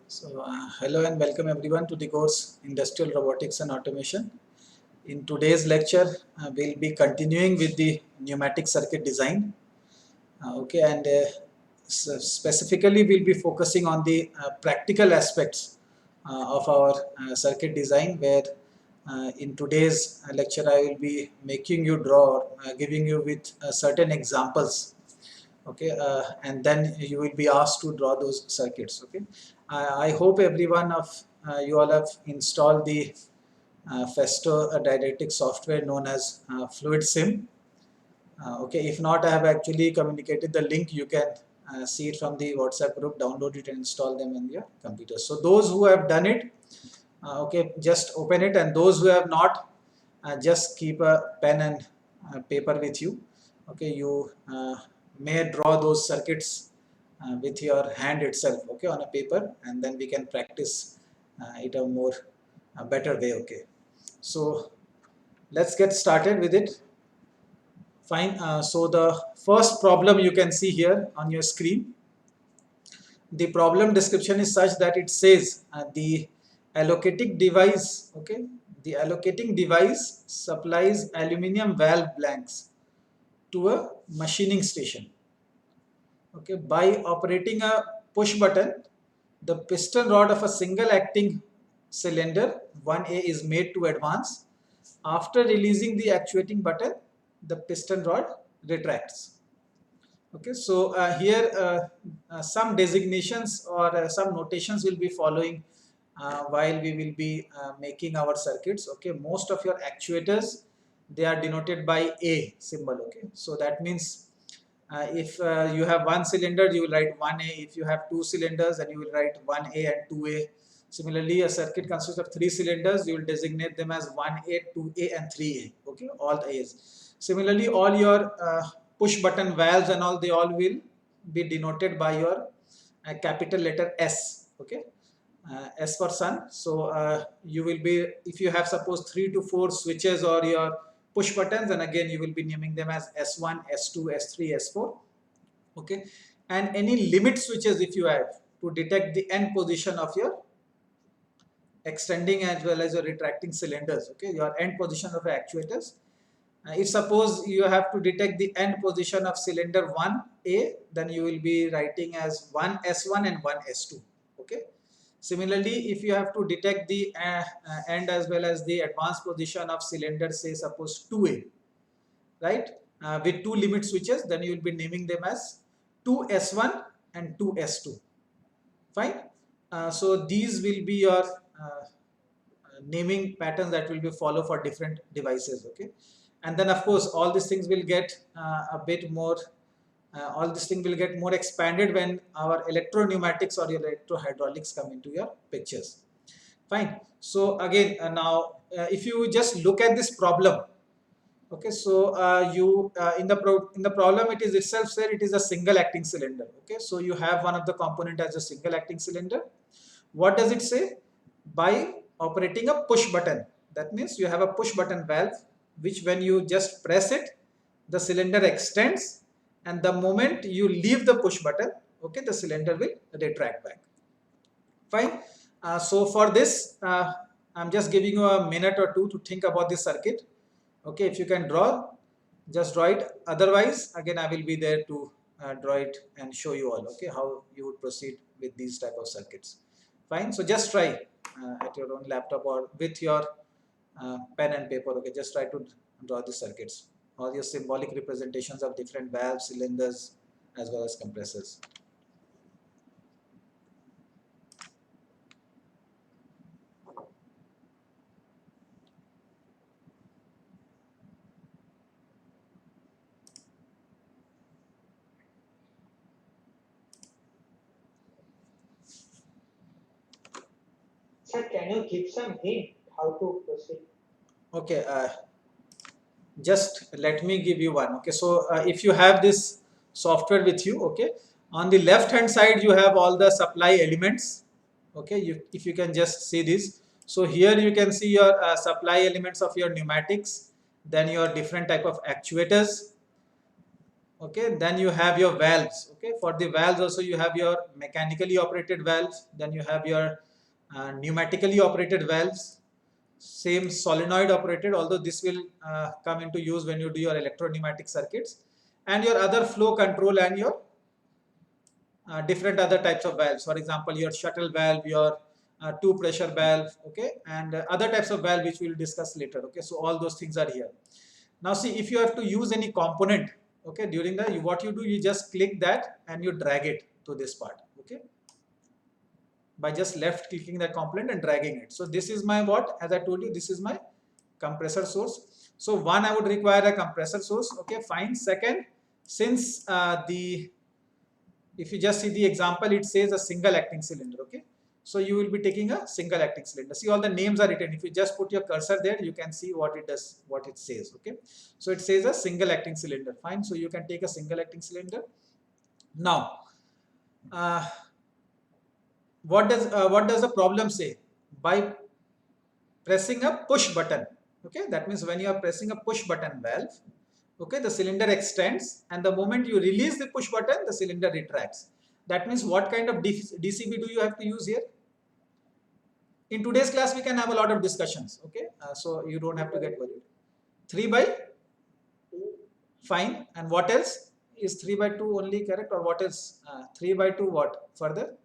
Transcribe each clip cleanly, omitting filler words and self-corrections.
Hello and welcome everyone to the course Industrial Robotics and Automation. In today's lecture, we'll be continuing with the pneumatic circuit design. Specifically we'll be focusing on the practical aspects of our circuit design, where in today's lecture I will be making you draw, giving you with certain examples. And then you will be asked to draw those circuits. I hope everyone of you all have installed the Festo didactic software known as Fluid Sim. If not, I have actually communicated the link. You can see it from the WhatsApp group, download it and install them in your computer. So those who have done it, just open it, and those who have not, just keep a pen and paper with you. You may draw those circuits with your hand itself, on a paper, and then we can practice it a better way. So let's get started with it. Fine. So the first problem you can see here on your screen. The problem description is such that it says the allocating device, the allocating device supplies aluminum valve blanks to a machining station. By operating a push button, the piston rod of a single acting cylinder 1A is made to advance. After releasing the actuating button, the piston rod retracts. So here some designations or some notations will be following while we will be making our circuits. Most of your actuators, they are denoted by A symbol. So that means if you have one cylinder, you will write 1A. If you have two cylinders, then you will write 1A and 2A. Similarly, a circuit consists of 3 cylinders. You will designate them as 1A, 2A and 3A. All A's. Similarly, all your push button valves and all, they all will be denoted by your capital letter S. S for sun. So you will be, if you have suppose 3 to 4 switches or your push buttons, and again you will be naming them as S1, S2, S3, S4. And any limit switches if you have, to detect the end position of your extending as well as your retracting cylinders. Your end position of actuators. If suppose you have to detect the end position of cylinder 1A, then you will be writing as 1S1 and 1S2. Similarly, if you have to detect the end as well as the advanced position of cylinder, say suppose 2A, right, with 2 limit switches, then you will be naming them as 2S1 and 2S2. Fine. So these will be your naming patterns that will be follow for different devices. And then of course all these things will get a bit more all this thing will get more expanded when our electro-pneumatics or your electro-hydraulics come into your pictures. Fine. So again, now if you just look at this problem, so you in the problem, it is itself said it is a single acting cylinder. So you have one of the component as a single acting cylinder. What does it say? By operating a push button, that means you have a push button valve, which when you just press it, the cylinder extends, and the moment you leave the push button, the cylinder will retract back. Fine. So for this, I'm just giving you a minute or two to think about this circuit. If you can draw, just draw it. Otherwise, again, I will be there to draw it and show you all, how you would proceed with these type of circuits. Fine. So just try at your own laptop or with your pen and paper. Just try to draw the circuits, all your symbolic representations of different valves, cylinders, as well as compressors. Sir, can you give some hint how to proceed? Just let me give you one. So if you have this software with you, on the left hand side you have all the supply elements. If you can just see this. So here you can see your supply elements of your pneumatics, then your different type of actuators. Okay, then you have your valves. Okay, for the valves also you have your mechanically operated valves, then you have your pneumatically operated valves, same solenoid operated, although this will come into use when you do your electro-pneumatic circuits, and your other flow control and your different other types of valves. For example, your shuttle valve, your two pressure valve, okay, and other types of valve which we will discuss later. Okay, so all those things are here. Now see, if you have to use any component, okay, during the what you do, you just click that and you drag it to this part, okay, by just left clicking that component and dragging it. So this is my what, as I told you, this is my compressor source. So one, I would require a compressor source, okay, fine. Second, since if you just see the example, it says a single acting cylinder, okay, so you will be taking a single acting cylinder. See, all the names are written. If you just put your cursor there, you can see what it does, what it says, okay. So it says a single acting cylinder, fine. So you can take a single acting cylinder. Now what does the problem say? By pressing a push button, okay, that means when you are pressing a push button valve, okay, the cylinder extends, and the moment you release the push button, the cylinder retracts. That means what kind of DCB do you have to use here? In today's class we can have a lot of discussions, okay, so you don't have to get worried. 3 by 2, fine. And what else? Is 3 by 2 only correct, or what else? 3 by 2 what further?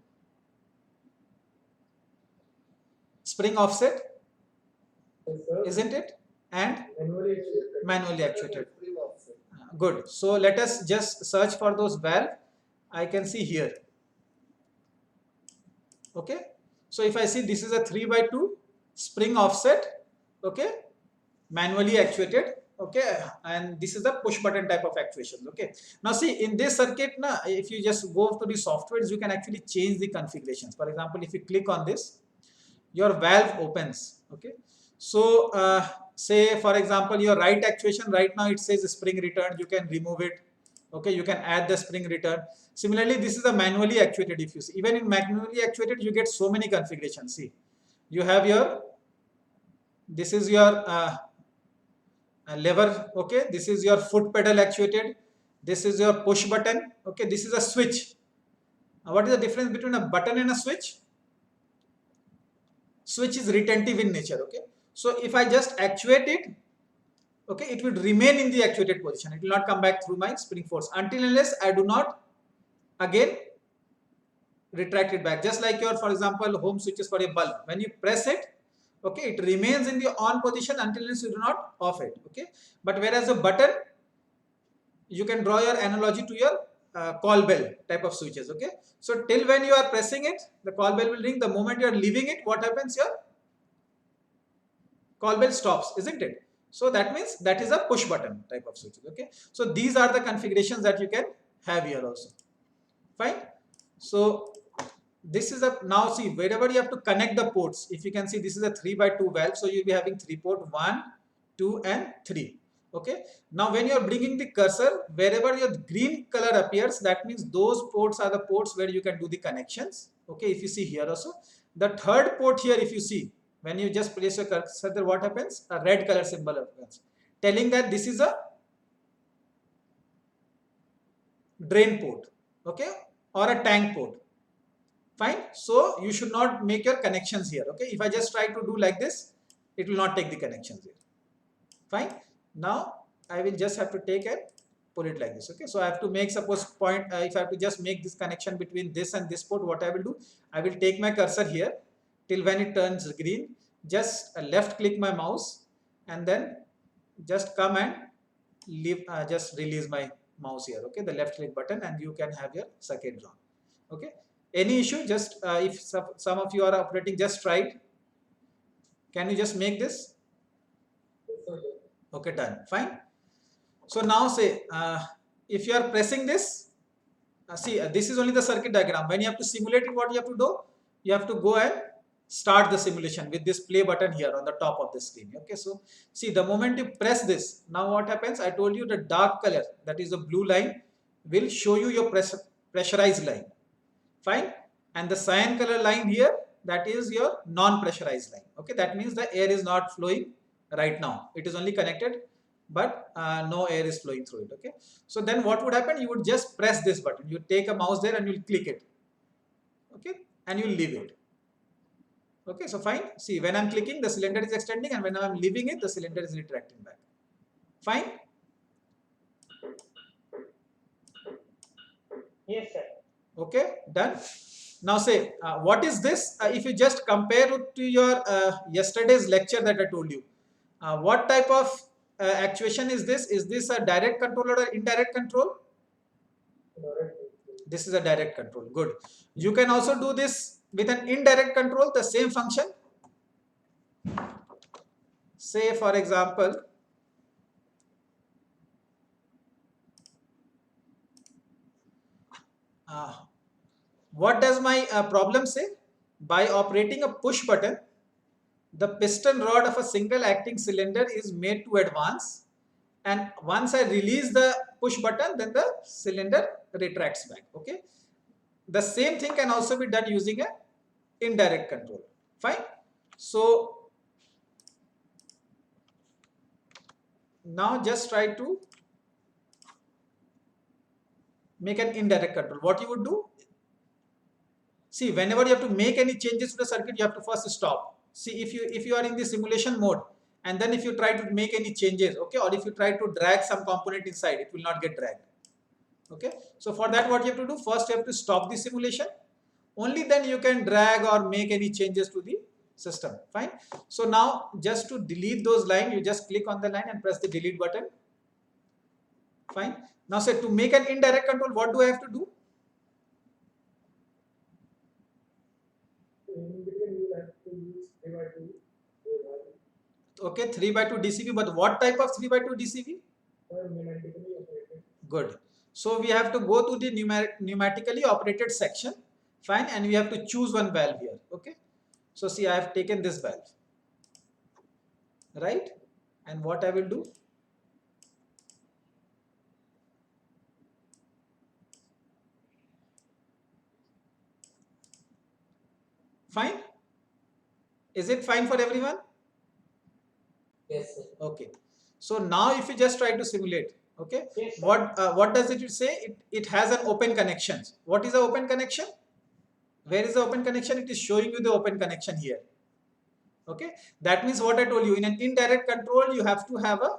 Spring offset, isn't it? And manually actuated. Good. So let us just search for those valve. I can see here. Okay. So if I see this is a 3 by 2 spring offset, okay, manually actuated, okay, and this is a push button type of actuation, okay. Now see, in this circuit, if you just go to the softwares, you can actually change the configurations. For example, if you click on this, your valve opens, okay. So say for example, your right actuation, right now it says spring return, you can remove it, okay, you can add the spring return. Similarly, this is a manually actuated. If you see, even in manually actuated, you get so many configurations. See, you have your, this is your lever, okay, this is your foot pedal actuated, this is your push button, okay, this is a switch. What is the difference between a button and a switch? Switch is retentive in nature, okay. So if I just actuate it, okay, it will remain in the actuated position. It will not come back through my spring force until unless I do not again retract it back. Just like your, for example, home switches for a bulb. When you press it, okay, it remains in the on position until unless you do not off it, okay. But whereas a button, you can draw your analogy to your call bell type of switches, okay. So till when you are pressing it, the call bell will ring. The moment you are leaving it, what happens? Your call bell stops, isn't it? So that means that is a push button type of switches, okay. So these are the configurations that you can have here also, fine. So this is a, now see, wherever you have to connect the ports, if you can see, this is a 3 by 2 valve, so you'll be having 3 port, 1, 2 and 3, okay. Now when you are bringing the cursor, wherever your green color appears, that means those ports are the ports where you can do the connections, okay. If you see here also, the third port here, if you see, when you just place your cursor there, what happens? A red color symbol appears, telling that this is a drain port, okay, or a tank port, fine. So you should not make your connections here, okay. If I just try to do like this, it will not take the connections here, fine. Now I will just have to take and pull it like this, okay. So I have to make, suppose point, if I have to just make this connection between this and this port, what I will do, I will take my cursor here till when it turns green, just left click my mouse and then just come and leave, just release my mouse here, okay, the left click button, and you can have your circuit drawn, okay. Any issue? Just if some of you are operating, just try it. Can you just make this? Okay, done, fine. So now say if you are pressing this, see this is only the circuit diagram. When you have to simulate it, what you have to do, you have to go and start the simulation with this play button here on the top of the screen, okay. So see, the moment you press this, now what happens? I told you the dark color, that is the blue line, will show you your pressurized line, fine. And the cyan color line here, that is your non-pressurized line, okay. That means the air is not flowing right now, it is only connected but no air is flowing through it. Okay, so then what would happen? You would just press this button. You take a mouse there and you'll click it. Okay, and you'll leave it. Okay, so fine. See, when I'm clicking, the cylinder is extending, and when I'm leaving it, the cylinder is retracting back. Fine. Yes, sir. Okay, done. Now say, what is this? If you just compare it to your yesterday's lecture that I told you, what type of actuation is this? Is this a direct control or indirect control? This is a direct control. Good. You can also do this with an indirect control, the same function. Say, for example, what does my problem say? By operating a push button, the piston rod of a single acting cylinder is made to advance, and once I release the push button, then the cylinder retracts back. Okay, the same thing can also be done using a indirect control. Fine. So now just try to make an indirect control. What you would do? See, whenever you have to make any changes to the circuit, you have to first stop. See, if you are in the simulation mode, and then if you try to make any changes, okay, or if you try to drag some component inside, it will not get dragged. Okay, so for that, what you have to do? First, you have to stop the simulation. Only then you can drag or make any changes to the system. Fine. So now, just to delete those lines, you just click on the line and press the delete button. Fine. Now say, to make an indirect control, what do I have to do? Okay, 3x2 DCV, but what type of 3x2 DCV? Good. So we have to go to the pneumatically operated section. Fine, and we have to choose one valve here. Okay, so see, I have taken this valve, right? And what I will do? Fine. Is it fine for everyone? Yes, sir. Okay. So now if you just try to simulate, okay, Yes, sir. what does it say? It has an open connection. What is the open connection? Where is the open connection? It is showing you the open connection here. Okay, that means what I told you, in an indirect control, you have to have a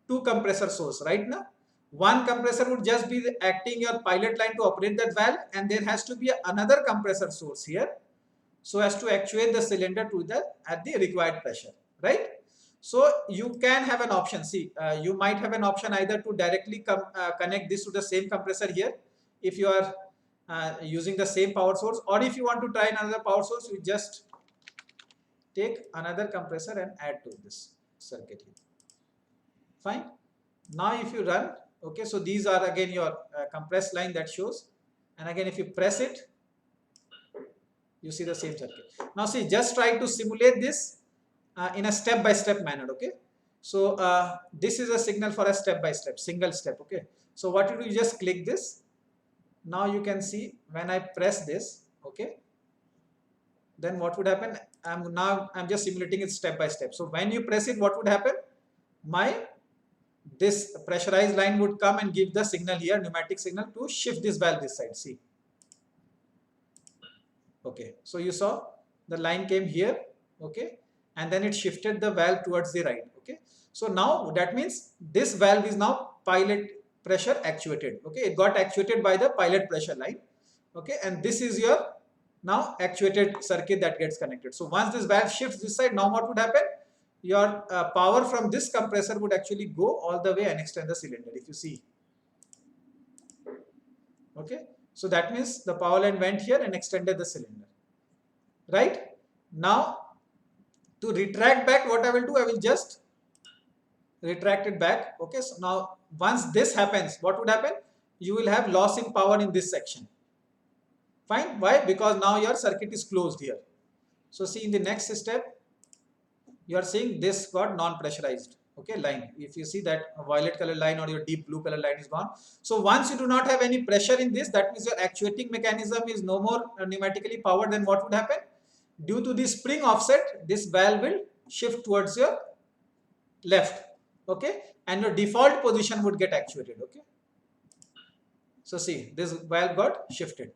two compressor source, right? Now, one compressor would just be acting your pilot line to operate that valve, and there has to be another compressor source here, so as to actuate the cylinder to the at the required pressure, right? So you can have an option. See, you might have an option either to directly connect this to the same compressor here, if you are using the same power source, or if you want to try another power source, you just take another compressor and add to this circuit here. Fine. Now if you run, okay, so these are again your compressed line that shows, and again if you press it, you see the same circuit. Now see, just try to simulate this in a step-by-step manner. Okay, so this is a signal for a step-by-step, single step. Okay, so what you do, you just click this. Now you can see when I press this, okay, then what would happen? I'm just simulating it step by step. So when you press it, what would happen? This pressurized line would come and give the signal here, pneumatic signal, to shift this valve this side. See, okay, so you saw the line came here, okay, and then it shifted the valve towards the right. Okay, so now that means this valve is now pilot pressure actuated. Okay, it got actuated by the pilot pressure line. Okay, and this is your now actuated circuit that gets connected. So once this valve shifts this side, now what would happen? Your power from this compressor would actually go all the way and extend the cylinder, if you see. Okay, so that means the power line went here and extended the cylinder, right? Now to retract back, what I will do, I will just retract it back. Okay, so now once this happens, what would happen? You will have loss in power in this section. Fine. Why? Because now your circuit is closed here. So see, in the next step, you are seeing this got non-pressurized, okay, line. If you see that violet color line or your deep blue color line is gone. So once you do not have any pressure in this, that means your actuating mechanism is no more pneumatically powered. Then what would happen? Due to the spring offset, this valve will shift towards your left. okay, and your default position would get actuated, okay. So see, this valve got shifted.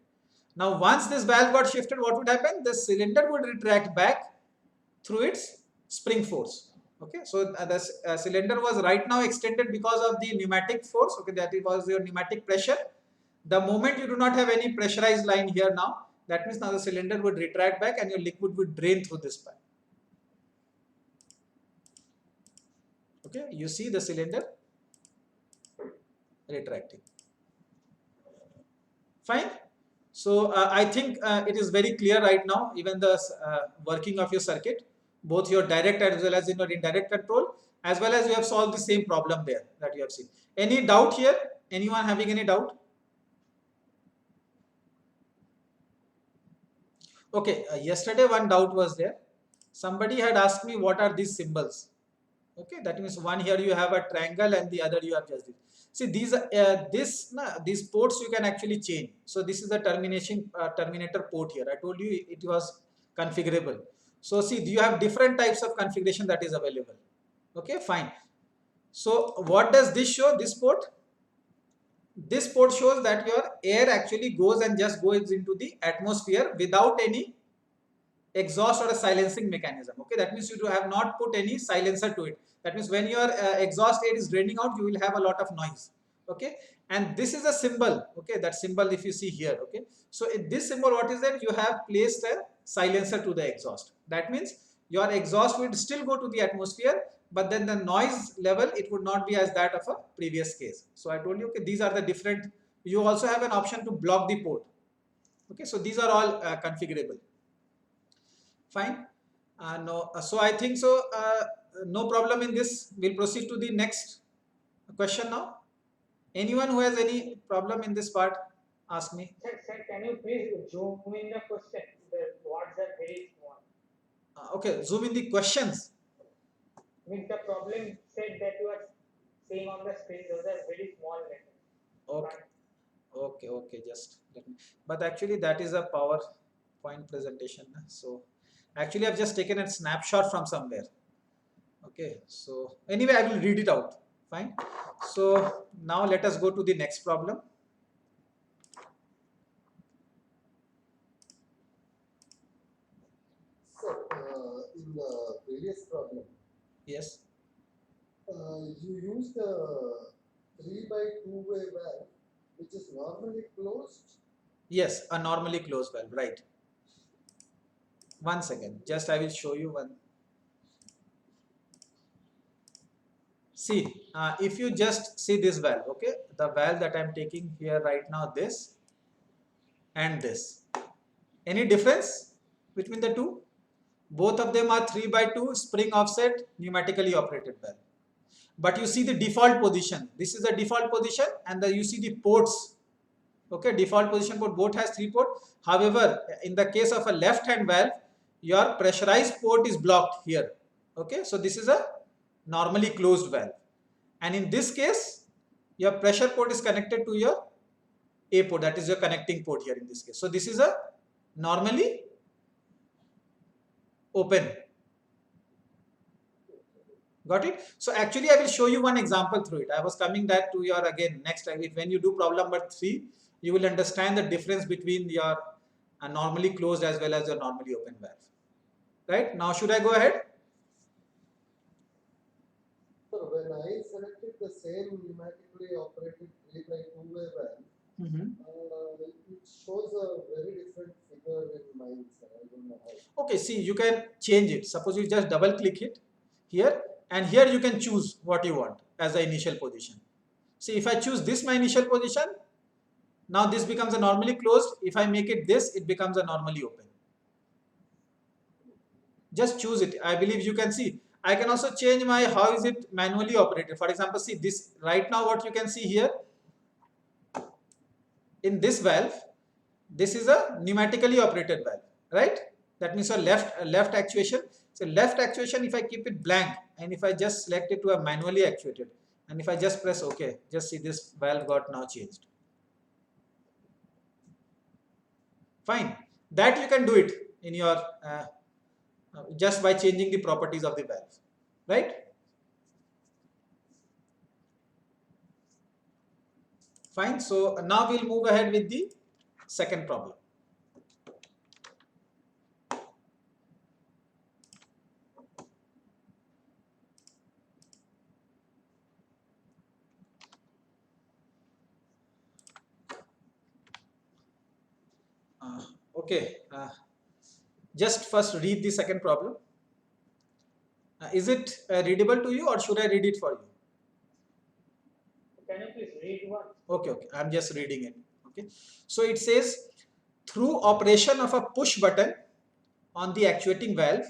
Now once this valve got shifted, what would happen? The cylinder would retract back through its spring force, okay. So the cylinder was right now extended because of the pneumatic force, okay, that was your pneumatic pressure. The moment you do not have any pressurized line here now, that means now the cylinder would retract back and your liquid would drain through this pipe. Okay, you see the cylinder retracting. Fine. So I think it is very clear right now, even the working of your circuit, both your direct as well as in your indirect control, as well as you have solved the same problem there that you have seen. Any doubt here? Anyone having any doubt? Okay, yesterday one doubt was there. Somebody had asked me what are these symbols. Okay, that means one here you have a triangle and the other you have just this. See, these these ports you can actually change. So this is the terminator port here. I told you it was configurable. So see, you have different types of configuration that is available. Okay, fine. So what does this show? This port shows that your air actually goes and just goes into the atmosphere without any exhaust or a silencing mechanism. Okay, that means you do have not put any silencer to it. That means when your exhaust air is draining out, you will have a lot of noise. Okay, and this is a symbol. Okay, that symbol if you see here. Okay, so in this symbol, what is that? You have placed a silencer to the exhaust. That means your exhaust will still go to the atmosphere, but then the noise level it would not be as that of a previous case. So I told you, okay, these are the different. You also have an option to block the port. Okay, so these are all configurable. Fine. No, so I think so. No problem in this. We'll proceed to the next question now. Anyone who has any problem in this part, ask me. Sir, can you please zoom in the question? The words are very small. Okay, zoom in the questions. Means the problem said that you are seeing on the screen, those are very small letters. Okay, okay, just let me. But actually, that is a PowerPoint presentation. So actually, I've just taken a snapshot from somewhere. Okay, so anyway, I will read it out. Fine. So now let us go to the next problem. So, in the previous problem, Yes. you used a 3x2-way valve, which is normally closed. Yes, a normally closed valve, right. One second, just I will show you one. See, if you just see this valve, okay, the valve that I'm taking here right now, this and this. Any difference between the two? Both of them are 3x2 spring offset pneumatically operated valve. But you see the default position. This is the default position, and you see the ports. Okay, default position port, both has 3 ports. However, in the case of a left hand valve, your pressurized port is blocked here. Okay, so this is a normally closed valve, and in this case your pressure port is connected to your A port, that is your connecting port here in this case. So this is a normally open. Got it? So actually I will show you one example through it. I was coming that to your again next time. When you do problem number 3, you will understand the difference between your normally closed as well as your normally open valve. Right? Now should I go ahead? So when I selected the same pneumatically operated 3x2-way valve, it shows a very different figure in mine, sir. I don't know how. Okay, see, you can change it. Suppose you just double click it here, and here you can choose what you want as the initial position. See, if I choose this my initial position, now this becomes a normally closed. If I make it this, it becomes a normally open. Just choose it. I believe you can see. I can also change my how is it manually operated. For example, see this right now what you can see here in this valve, this is a pneumatically operated valve, right? That means your left actuation. So left actuation, if I keep it blank and if I just select it to a manually actuated, and if I just press OK, just see this valve got now changed. Fine. That you can do it in your just by changing the properties of the valve, right? Fine. So now we'll move ahead with the second problem. Okay. Just first read the second problem. Is it readable to you, or should I read it for you? Can you please read one? Okay, I'm just reading it. Okay, so it says, through operation of a push button on the actuating valve,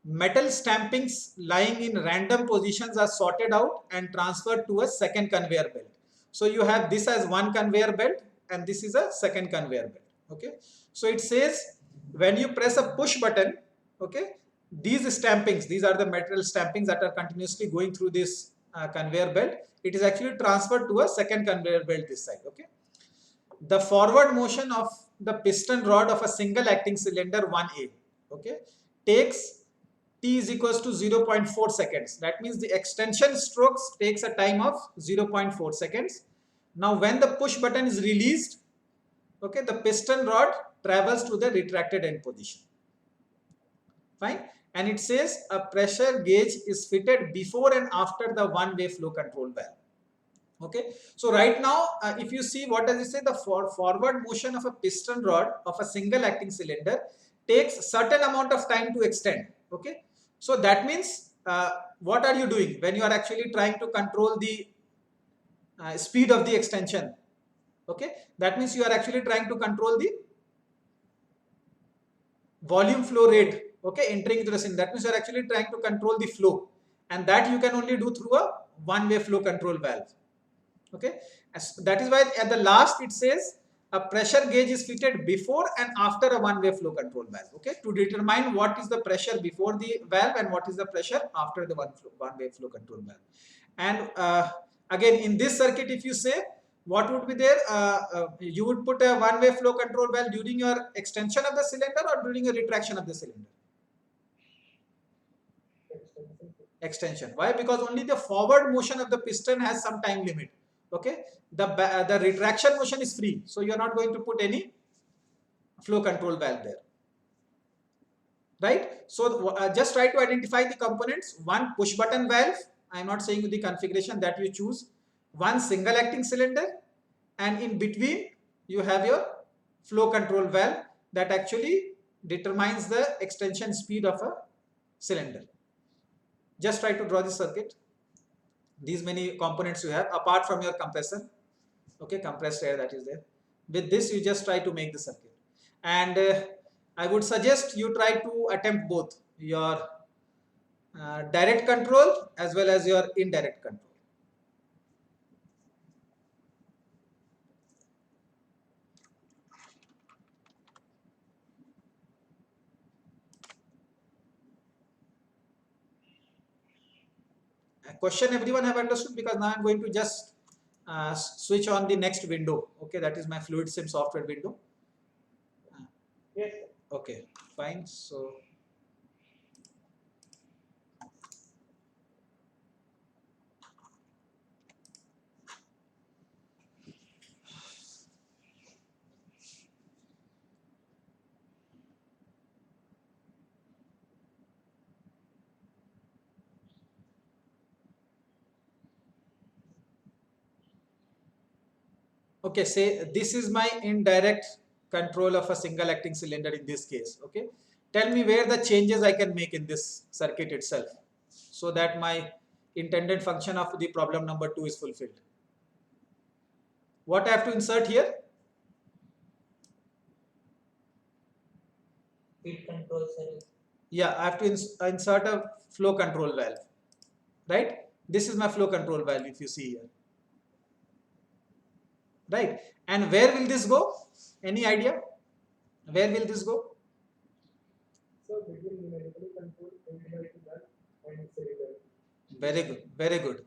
metal stampings lying in random positions are sorted out and transferred to a second conveyor belt. So you have this as one conveyor belt and this is a second conveyor belt. Okay, so it says when you press a push button, okay, these stampings, these are the metal stampings that are continuously going through this conveyor belt. It is actually transferred to a second conveyor belt this side. Okay, the forward motion of the piston rod of a single acting cylinder 1A, okay, takes t is equals to 0.4 seconds. That means the extension strokes takes a time of 0.4 seconds. Now when the push button is released, okay, the piston rod travels to the retracted end position. Fine. And it says a pressure gauge is fitted before and after the one-way flow control valve. Okay, so right now if you see, what does it say? The forward motion of a piston rod of a single acting cylinder takes certain amount of time to extend. Okay, so that means what are you doing when you are actually trying to control the speed of the extension? Okay, that means you are actually trying to control the volume flow rate, okay, entering into the cylinder. That means you are actually trying to control the flow, and that you can only do through a one-way flow control valve. Okay, that is why at the last it says a pressure gauge is fitted before and after a one-way flow control valve. Okay, to determine what is the pressure before the valve and what is the pressure after the one-way flow control valve. And again, in this circuit, if you say, what would be there? You would put a one-way flow control valve during your extension of the cylinder or during your retraction of the cylinder? Extension. Why? Because only the forward motion of the piston has some time limit. Okay, the retraction motion is free, so you are not going to put any flow control valve there, right? So just try to identify the components. One push button valve, I am not saying the configuration that you choose. One single acting cylinder, and in between you have your flow control valve that actually determines the extension speed of a cylinder. Just try to draw the circuit. These many components you have apart from your compressor, okay, compressed air that is there. With this you just try to make the circuit, and I would suggest you try to attempt both your direct control as well as your indirect control. Question everyone have understood? Because now I'm going to just switch on the next window. Okay, that is my Fluid Sim software window. Yes. Okay, fine. So okay, say this is my indirect control of a single acting cylinder in this case. Okay, tell me where the changes I can make in this circuit itself so that my intended function of the problem number 2 is fulfilled. What I have to insert here? Feed control cell. Yeah, I have to insert a flow control valve, right? This is my flow control valve if you see here. Right, and where will this go? Any idea? Where will this go? So between numerically controlled indirect valve and cylinder. Very good, very good.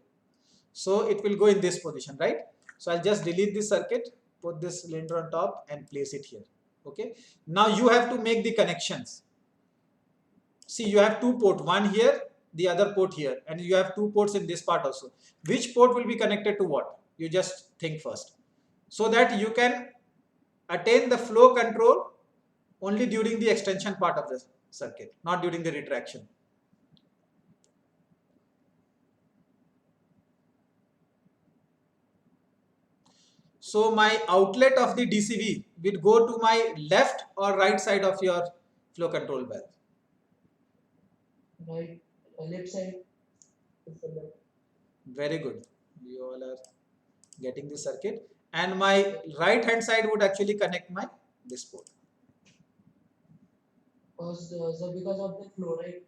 So it will go in this position, right? So I'll just delete this circuit, put this cylinder on top and place it here. Okay, now you have to make the connections. See, you have two ports, one here, the other port here, and you have two ports in this part also. Which port will be connected to what? You just think first. so that you can attain the flow control only during the extension part of the circuit, not during the retraction. So my outlet of the DCV will go to my left or right side of your flow control valve? Right, left side. Very good. You all are getting the circuit. And my right hand side would actually connect my this port. Because of the flow, right?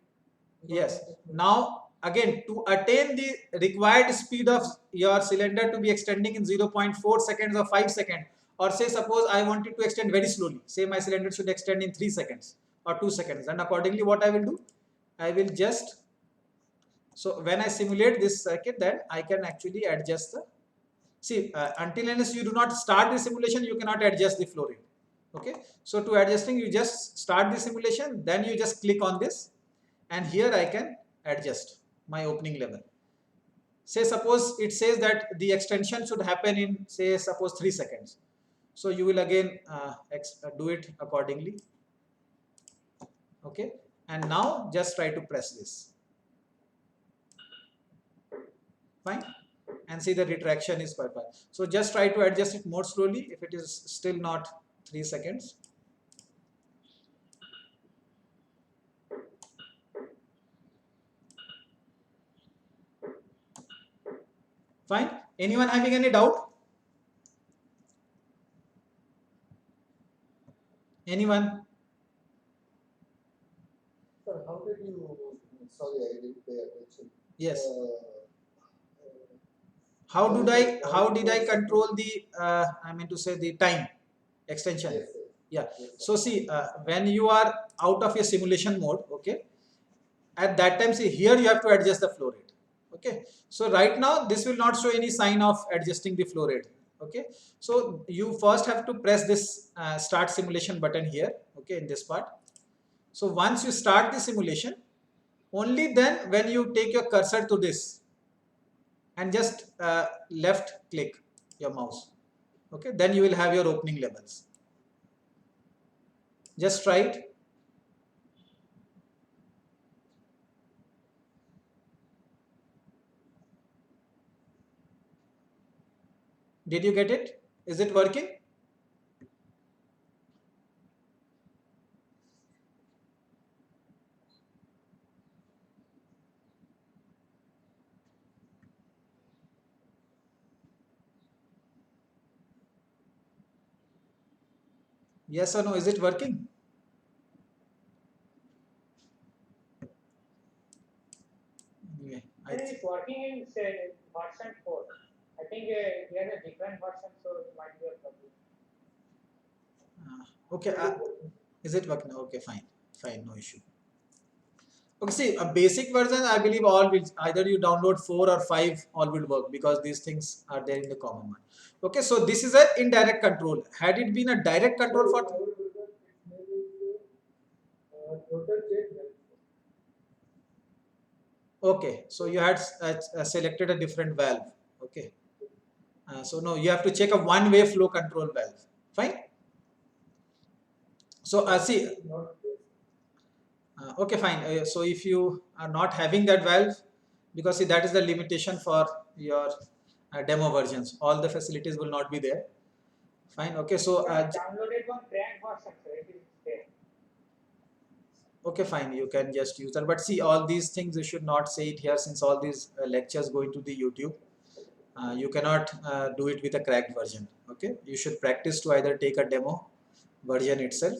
Yes. Now again, to attain the required speed of your cylinder to be extending in 0.4 seconds or 5 seconds, or say suppose I want it to extend very slowly, say my cylinder should extend in 3 seconds or 2 seconds, and accordingly what I will do, I will just, so when I simulate this circuit, then I can actually adjust the, see, until unless you do not start the simulation, you cannot adjust the flow rate. Okay, so to adjusting, you just start the simulation, then you just click on this, and here I can adjust my opening level. Say suppose it says that the extension should happen in, say suppose 3 seconds. So you will again do it accordingly. Okay, and now just try to press this. Fine, and see the retraction is quite fast. So just try to adjust it more slowly if it is still not 3 seconds. Fine. Anyone having any doubt? Anyone? Sir, how did you? Sorry, I didn't pay attention. Yes. Uh, How did I control the I mean to say the time extension? yes, sir. Yeah. Yes, sir. So see, when you are out of your simulation mode, okay, at that time, see here you have to adjust the flow rate. Okay. So right now this will not show any sign of adjusting the flow rate. Okay. So you first have to press this start simulation button here. Okay, in this part. So once you start the simulation, only then when you take your cursor to this and just left click your mouse, okay, then you will have your opening levels. Just try it. Did you get it? Is it working? Yes or no? Is it working? Anyway, It's working in say, version 4. I think we have a different version, so it might be a problem. okay. Is it working? Okay, fine. Fine, no issue. Okay, see, a basic version, I believe all will, either you download 4 or 5, all will work because these things are there in the common one. Okay, so this is an indirect control. Had it been a direct control for... Okay, so you had selected a different valve. Okay. So no, you have to check a one-way flow control valve. Fine. So see, okay, fine. So if you are not having that valve, because see that is the limitation for your demo versions. All the facilities will not be there. Fine. Okay. So downloaded one crank version, so it is there. Okay, fine. You can just use that. But see, all these things you should not say it here, since all these lectures go into the YouTube. You cannot do it with a cracked version. Okay. You should practice to either take a demo version itself.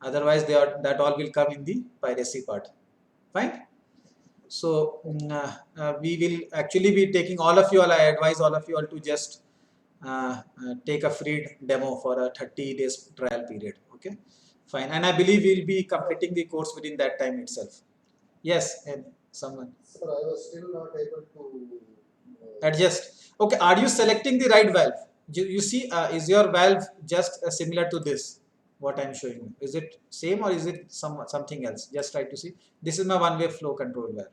Otherwise, that all will come in the piracy part. Fine. So we will actually be taking all of you all. I advise all of you all to just take a free demo for a 30 days trial period. Okay, fine. And I believe we'll be completing the course within that time itself. Yes, and someone. Sir, I was still not able to adjust. Okay, are you selecting the right valve? You see, is your valve just similar to this? What I'm showing you, is it same or is it something else? Just try to see. This is my one-way flow control valve.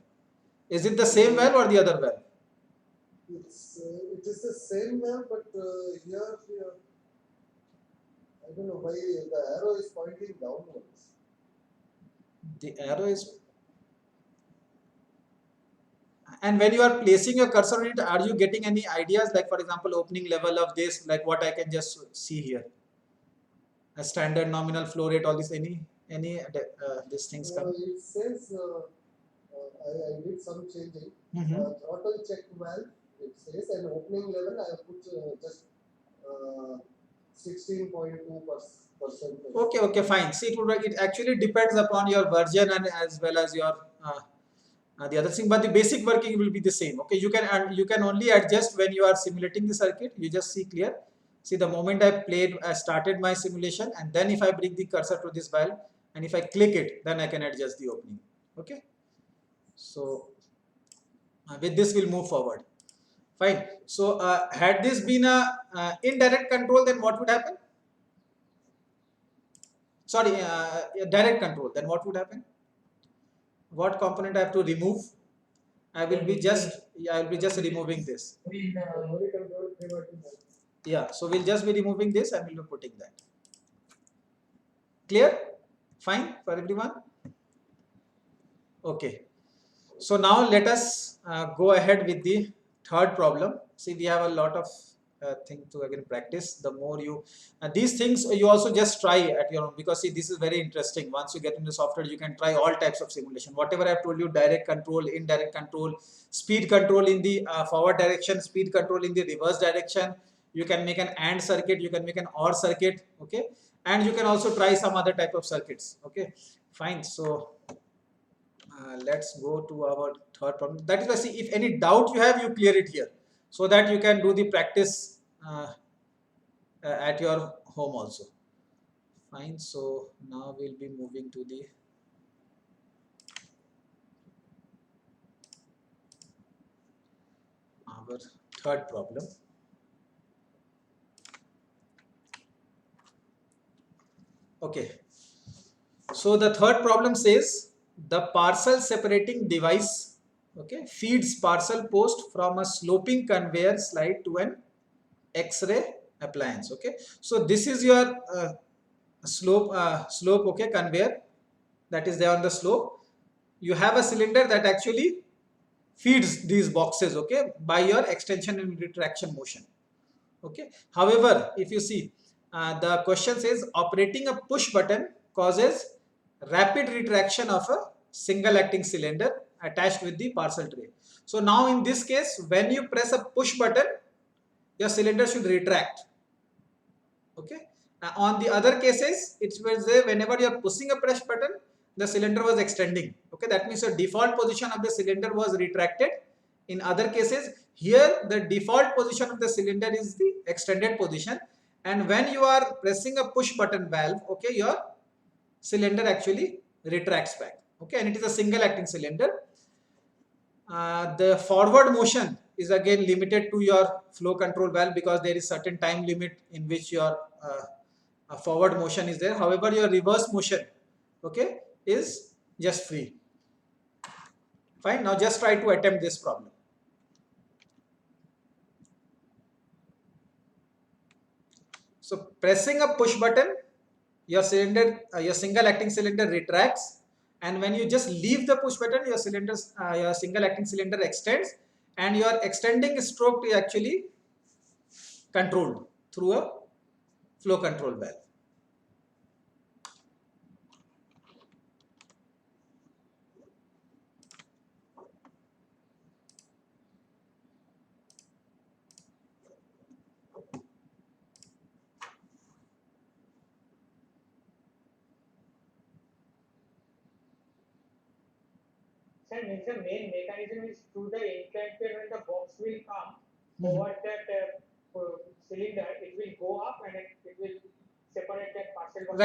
Is it the same valve or the other valve? It is the same valve, but here I don't know why the arrow is pointing downwards. The arrow is, and when you are placing your cursor on it, are you getting any ideas, like for example opening level of this, like what I can just see here, a standard nominal flow rate, all this, any these things come? It says I did some changing. Mhm. Throttle check valve, it says, and opening level I have put just 16.2%. Okay, fine. See, it actually depends upon your version and as well as your the other thing, but the basic working will be the same. Okay, you can only adjust when you are simulating the circuit. You just see clear. See, the moment I started my simulation, and then if I bring the cursor to this valve and if I click it, then I can adjust the opening. Okay, so with this we'll move forward. Fine. So had this been a indirect control, then what would happen? Sorry, direct control, then what would happen? What component I have to remove? I will be just removing this. Yeah, so we'll just be removing this and we'll be putting that. Clear? Fine for everyone? Okay. So now let us go ahead with the third problem. See, we have a lot of things to again practice. The more you, these things you also just try at your own, because see, this is very interesting. Once you get into software, you can try all types of simulation. Whatever I've told you, direct control, indirect control, speed control in the forward direction, speed control in the reverse direction. You can make an AND circuit, you can make an OR circuit, okay? And you can also try some other type of circuits, okay? Fine. So let's go to our third problem. That is why, see, if any doubt you have, you clear it here, so that you can do the practice at your home also. Fine. So now we'll be moving to the our third problem. Okay. So the third problem says the parcel separating device, okay, feeds parcel post from a sloping conveyor slide to an X-ray appliance. Okay, so this is your slope, okay, conveyor that is there on the slope. You have a cylinder that actually feeds these boxes, okay, by your extension and retraction motion. Okay, however, if you see, the question says operating a push button causes rapid retraction of a single acting cylinder attached with the parcel tray. So now in this case, when you press a push button, your cylinder should retract. Okay. On the other cases, it will say whenever you are pushing a push button, the cylinder was extending. Okay, that means your default position of the cylinder was retracted. In other cases, here the default position of the cylinder is the extended position, and when you are pressing a push button valve, okay, your cylinder actually retracts back. Okay, and it is a single acting cylinder. The forward motion is again limited to your flow control valve, because there is certain time limit in which your forward motion is there. However, your reverse motion, okay, is just free. Fine. Now just try to attempt this problem. So pressing a push button, your cylinder, your single acting cylinder retracts, and when you just leave the push button, your your single acting cylinder extends, and your extending stroke is actually controlled through a flow control valve. Sir, means the main mechanism is through the inclined plane. When the box will come over that cylinder, it will go up and it will separate that parcel box.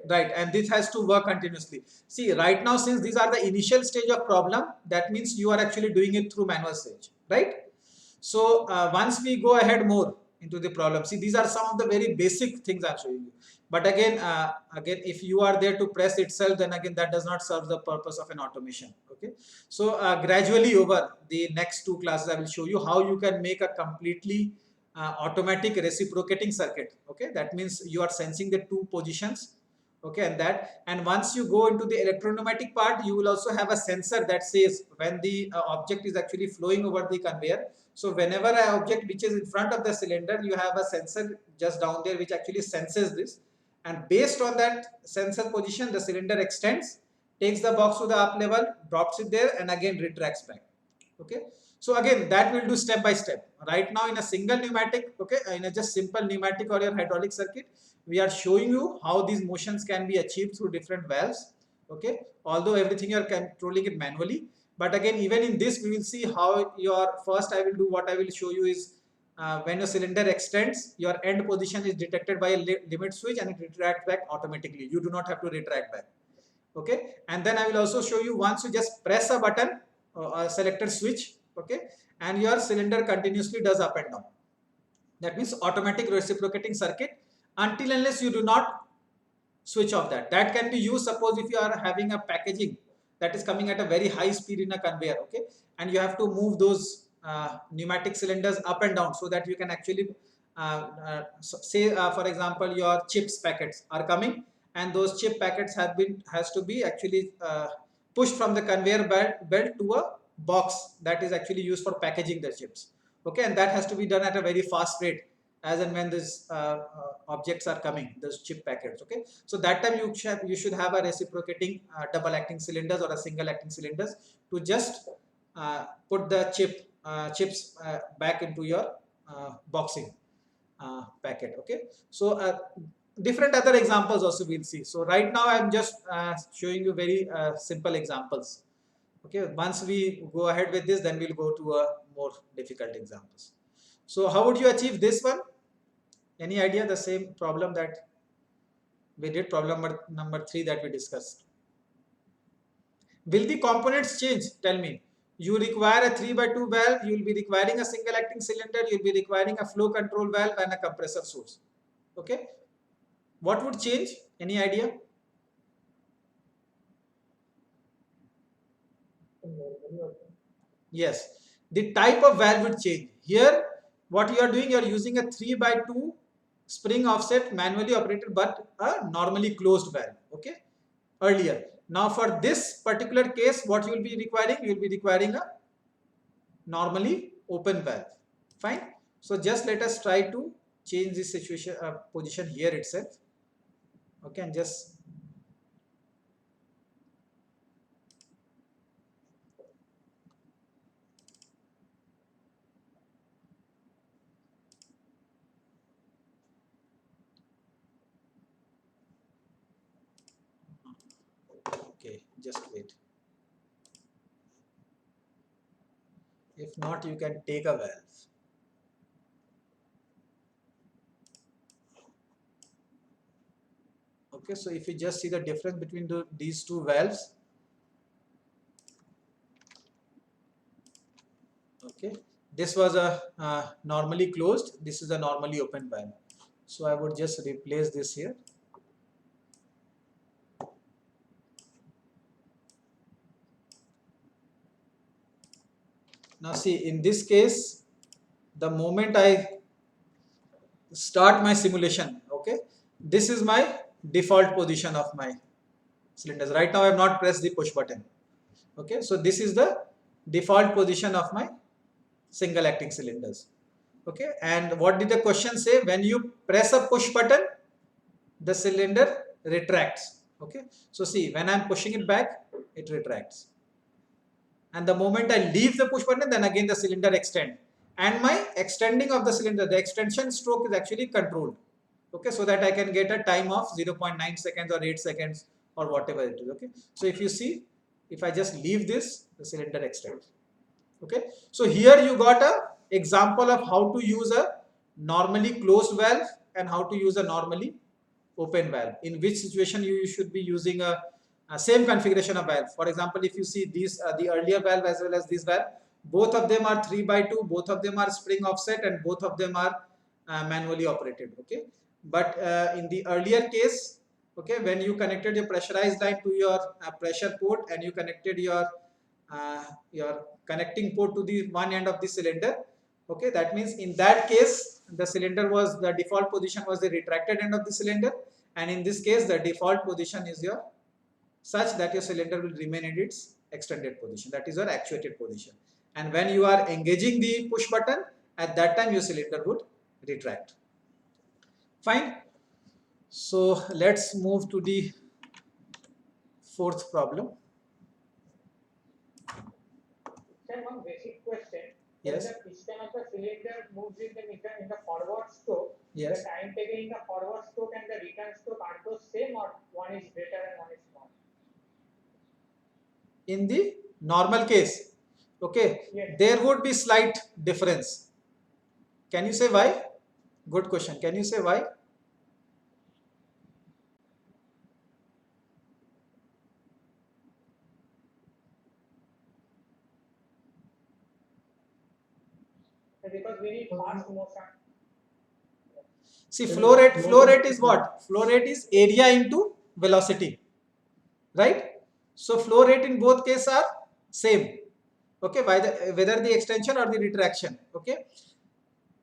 Right. And this has to work continuously. See, right now, since these are the initial stage of problem, that means you are actually doing it through manual stage, right? So once we go ahead more, into the problem. See, these are some of the very basic things I'm showing you. But again, if you are there to press itself, then again that does not serve the purpose of an automation. Okay, so gradually over the next two classes, I will show you how you can make a completely automatic reciprocating circuit. Okay, that means you are sensing the two positions. Okay, and once you go into the electropneumatic part, you will also have a sensor that says when the object is actually flowing over the conveyor. So whenever an object reaches in front of the cylinder, you have a sensor just down there which actually senses this, and based on that sensor position, the cylinder extends, takes the box to the up level, drops it there, and again retracts back. Okay, so again that will do step by step. Right now in a single pneumatic, okay, in a just simple pneumatic or your hydraulic circuit, we are showing you how these motions can be achieved through different valves. Okay, although everything you are controlling it manually, but again even in this we will see how your first I will do what I will show you is when your cylinder extends, your end position is detected by a limit switch and it retracts back automatically. You do not have to retract back. Okay, and then I will also show you once you just press a button, a selector switch, okay, and your cylinder continuously does up and down. That means automatic reciprocating circuit until unless you do not switch off that. That can be used, suppose if you are having a packaging that is coming at a very high speed in a conveyor, okay, and you have to move those pneumatic cylinders up and down so that you can actually say for example your chips packets are coming and those chip packets has to be actually pushed from the conveyor belt to a box that is actually used for packaging the chips. Okay, and that has to be done at a very fast rate as and when these objects are coming, those chip packets. Okay, so that time you should have a reciprocating double acting cylinders or a single acting cylinders to just put the chips back into your boxing packet. Okay, so different other examples also we'll see. So right now I'm just showing you very simple examples. Okay, once we go ahead with this, then we'll go to more difficult examples. So how would you achieve this one? Any idea? The same problem that we did, problem number 3 that we discussed. Will the components change? Tell me. You require a 3x2 valve, you will be requiring a single acting cylinder, you will be requiring a flow control valve and a compressor source. Okay, what would change? Any idea? Yes, the type of valve would change. Here what you are doing, you are using a 3x2 spring offset manually operated but a normally closed valve. Okay, earlier. Now for this particular case, what you will be requiring? You will be requiring a normally open valve. Fine. So just let us try to change this situation position here itself. Okay, and just okay, just wait. If not, you can take a valve. Okay, so if you just see the difference between these two valves. Okay, this was a normally closed, this is a normally open valve. So I would just replace this here. Now see, in this case, the moment I start my simulation, okay, this is my default position of my cylinders. Right now I have not pressed the push button. Okay, so this is the default position of my single acting cylinders. Okay, and what did the question say? When you press a push button, the cylinder retracts. Okay, so see, when I am pushing it back, it retracts. And the moment I leave the push button, then again the cylinder extends. And my extending of the cylinder, the extension stroke is actually controlled. Okay, so that I can get a time of 0.9 seconds or 8 seconds or whatever it is. Okay, so if you see, if I just leave this, the cylinder extends. Okay, so here you got a example of how to use a normally closed valve and how to use a normally open valve. In which situation you should be using a same configuration of valve. For example, if you see these the earlier valve as well as this valve, both of them are 3x2, both of them are spring offset, and both of them are manually operated. Okay, but in the earlier case, okay, when you connected your pressurized line to your pressure port and you connected your connecting port to the one end of the cylinder, okay, that means in that case the cylinder was, the default position was the retracted end of the cylinder, and in this case the default position is your such that your cylinder will remain in its extended position, that is your actuated position, and when you are engaging the push button, at that time your cylinder would retract. Fine. So let's move to the fourth problem. Sir, one basic question. Yes. When the piston of the cylinder moves in the forward stroke, Yes. the time taken in the forward stroke and the return stroke are those same, or one is greater and one is small? In the normal case, okay, Yes. there would be slight difference. Can you say why? Good question. Can you say why? Because we need fast motion. See, flow rate is what? Flow rate is area into velocity, right? So flow rate in both cases are same, okay, by the whether the extension or the retraction, okay.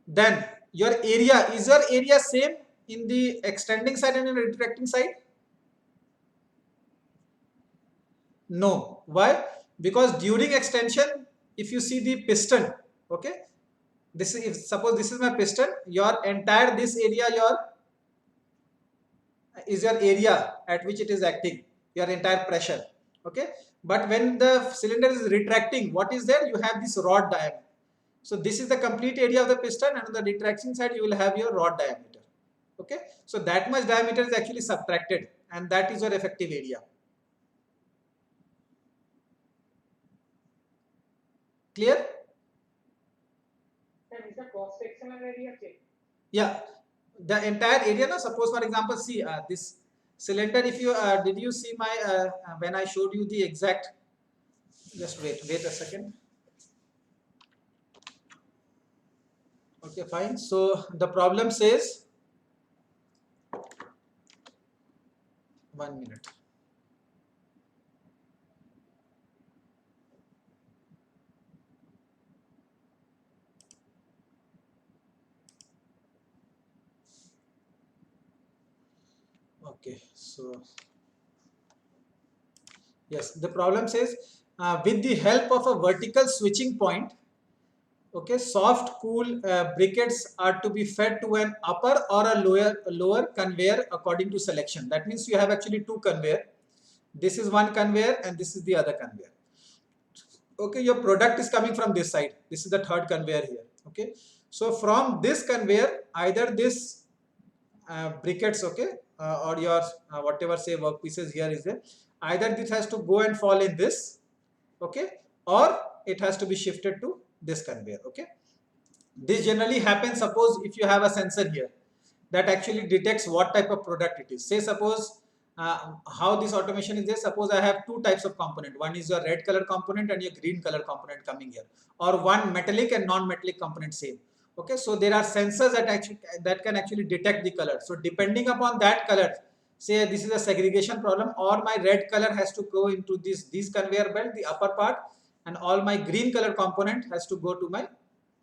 Then your area, is your area same in the extending side and in the retracting side? No. Why? Because during extension, if you see the piston, okay, this is, if suppose this is my piston, your entire this area is your area at which it is acting, your entire pressure, okay. But when the cylinder is retracting, what is there? You have this rod diameter. So this is the complete area of the piston, and on the retraction side you will have your rod diameter, okay. So that much diameter is actually subtracted, and that is your effective area. Clear? Then is the cross sectional area changed? Yeah, the entire area. Now suppose for example, see this cylinder, if you did you see my when I showed you the exact, just wait a second. Okay, fine. So the problem says, 1 minute. Okay, so yes, the problem says with the help of a vertical switching point, okay, soft cool briquettes are to be fed to an upper or a lower conveyor according to selection. That means you have actually two conveyor. This is one conveyor and this is the other conveyor. Okay, your product is coming from this side. This is the third conveyor here. Okay, so from this conveyor, either this briquettes, okay, or your whatever say workpieces here is there, either this has to go and fall in this, okay, or it has to be shifted to this conveyor. Okay, this generally happens, suppose if you have a sensor here that actually detects what type of product it is. Say suppose how this automation is there, suppose I have two types of component, one is your red color component and your green color component coming here, or one metallic and non-metallic component same. Okay, so there are sensors that can actually detect the color. So depending upon that color, say this is a segregation problem, or my red color has to go into this conveyor belt, the upper part, and all my green color component has to go to my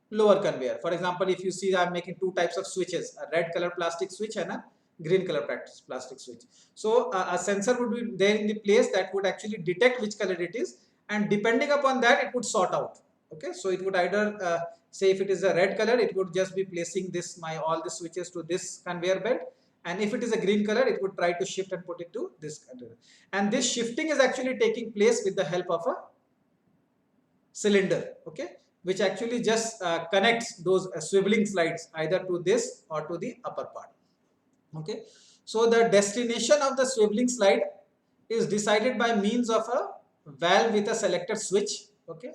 lower conveyor. For example, if you see I'm making two types of switches, a red color plastic switch and a green color plastic switch. So a sensor would be there in the place that would actually detect which color it is, and depending upon that it would sort out. Okay, so it would either say if it is a red color, it would just be placing all the switches to this conveyor belt, and if it is a green color, it would try to shift and put it to this conveyor. And this shifting is actually taking place with the help of a cylinder, okay, which actually just connects those swiveling slides either to this or to the upper part. Okay, so the destination of the swiveling slide is decided by means of a valve with a selected switch. Okay,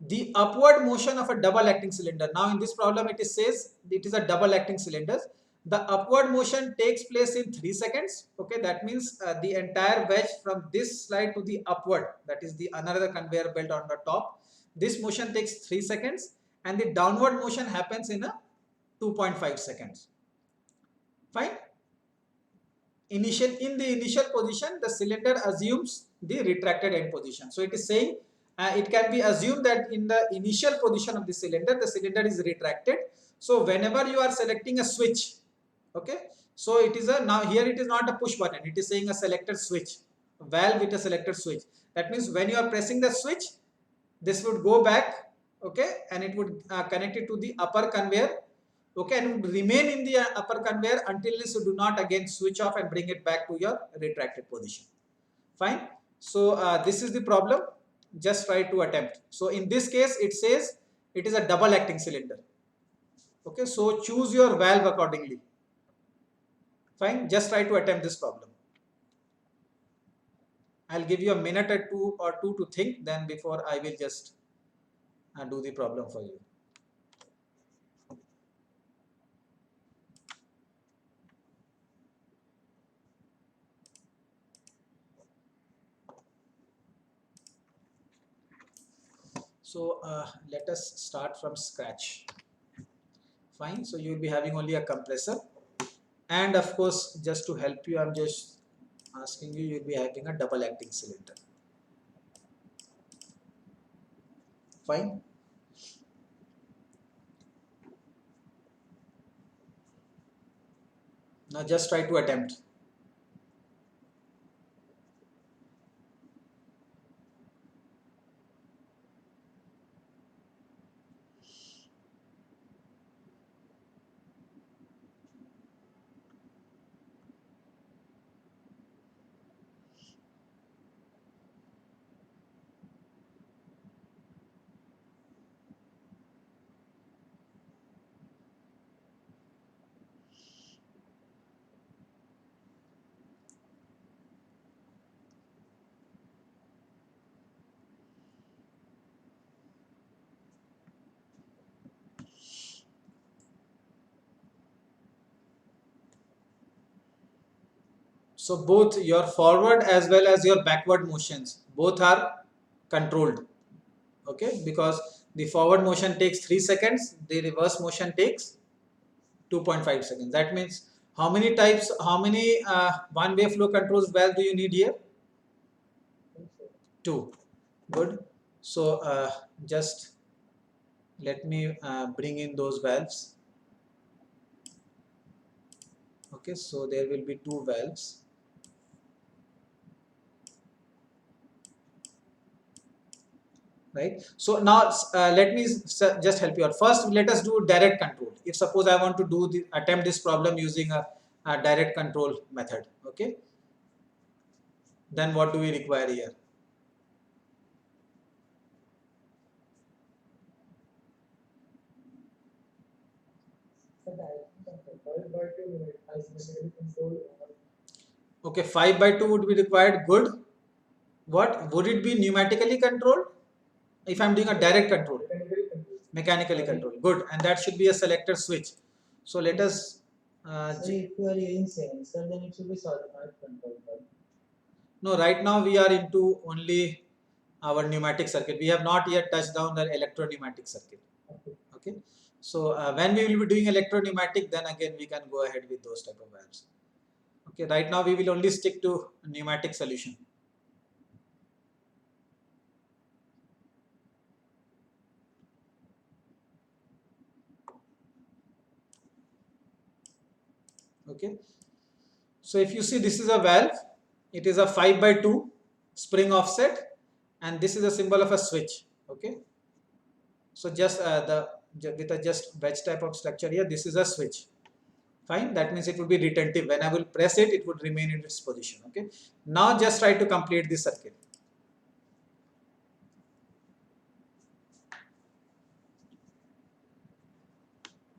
the upward motion of a double acting cylinder. Now in this problem it says it is a double acting cylinder. The upward motion takes place in 3 seconds. Okay, that means the entire wedge from this slide to the upward, that is the another conveyor belt on the top, this motion takes 3 seconds, and the downward motion happens in a 2.5 seconds. Fine. In the initial position, the cylinder assumes the retracted end position. So it is saying it can be assumed that in the initial position of the cylinder is retracted. So whenever you are selecting a switch, okay, so it is a, now here it is not a push button, it is saying a selected switch, a valve with a selected switch. That means when you are pressing the switch, this would go back, okay, and it would connect it to the upper conveyor, okay, and would remain in the upper conveyor until you do not again switch off and bring it back to your retracted position. Fine. So this is the problem. Just try to attempt. So in this case, it says it is a double acting cylinder. Okay, so choose your valve accordingly. Fine. Just try to attempt this problem. I'll give you a minute or two to think. Then before I will just do the problem for you. So let us start from scratch. Fine. So you will be having only a compressor, and of course, just to help you, I'm just asking you, you'll be having a double acting cylinder. Fine. Now just try to attempt. So both your forward as well as your backward motions, both are controlled. Okay, because the forward motion takes 3 seconds, the reverse motion takes 2.5 seconds. That means how many one-way flow controls valve do you need here? 2. Good. So just let me bring in those valves. Okay, so there will be 2 valves. Right. So now let me just help you out. First, let us do direct control. If suppose I want to attempt this problem using a direct control method, okay, then what do we require here? Okay, 5/2 would be required. Good. What would it be pneumatically controlled? If I'm doing a direct control, mechanically controlled. Good, and that should be a selector switch. So let us. So if you are using sensor, then it should be solenoid control. No, right now we are into only our pneumatic circuit. We have not yet touched down the electro-pneumatic circuit. Okay. So when we will be doing electro-pneumatic, then again we can go ahead with those type of valves. Okay. Right now we will only stick to pneumatic solution. Okay. So if you see, this is a valve. It is a 5/2 spring offset, and this is a symbol of a switch. Okay. So just with a just wedge type of structure here, this is a switch. Fine. That means it will be retentive. When I will press it, it would remain in its position. Okay. Now just try to complete the circuit.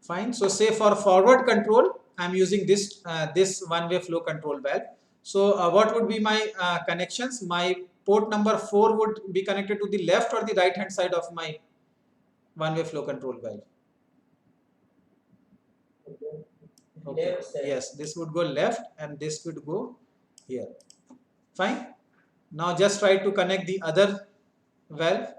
Fine. So say for forward control, I'm using this one-way flow control valve. So what would be my connections? My port number 4 would be connected to the left or the right hand side of my one-way flow control valve. Okay. Yes, this would go left and this would go here. Fine. Now just try to connect the other valve.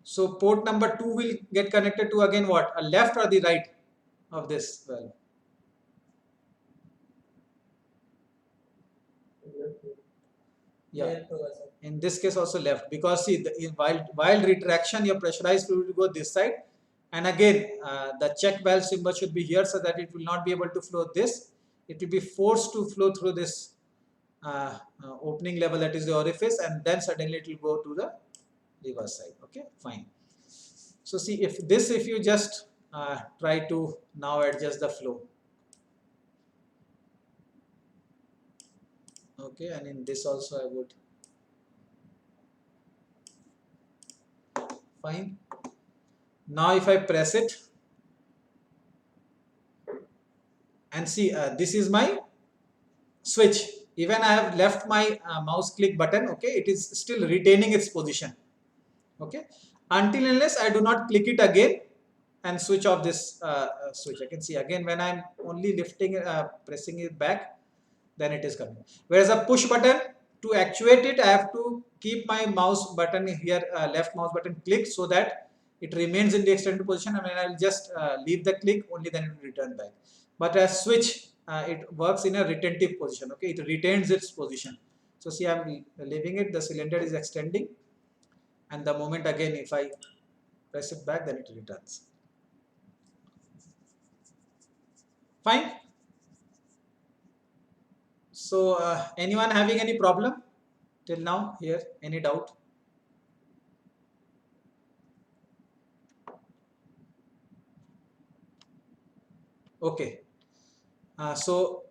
So port number 2 will get connected to again what? A left or the right of this valve? Yeah. Left होगा sir. In this case also left, because see while retraction your pressurized fluid will go this side, and again the check valve symbol should be here so that it will not be able to flow this. It will be forced to flow through this opening level, that is the orifice, and then suddenly it will go to the reverse side. Okay, fine. So see, if you just try to now adjust the flow. Okay, and in this also I would. Fine. Now if I press it and see, this is my switch. Even I have left my mouse click button, okay, it is still retaining its position. Okay, until unless I do not click it again and switch off this switch. I can see again when I'm only lifting, pressing it back, then it is coming. Whereas a push button, to actuate it, I have to keep my mouse button here, left mouse button clicked, so that it remains in the extended position, and when I'll just leave the click, only then it will return back. But as switch, it works in a retentive position. Okay, it retains its position. So see, I'm leaving it, the cylinder is extending, and the moment again if I press it back, then it returns. Fine. So anyone having any problem till now here? Any doubt? Okay. So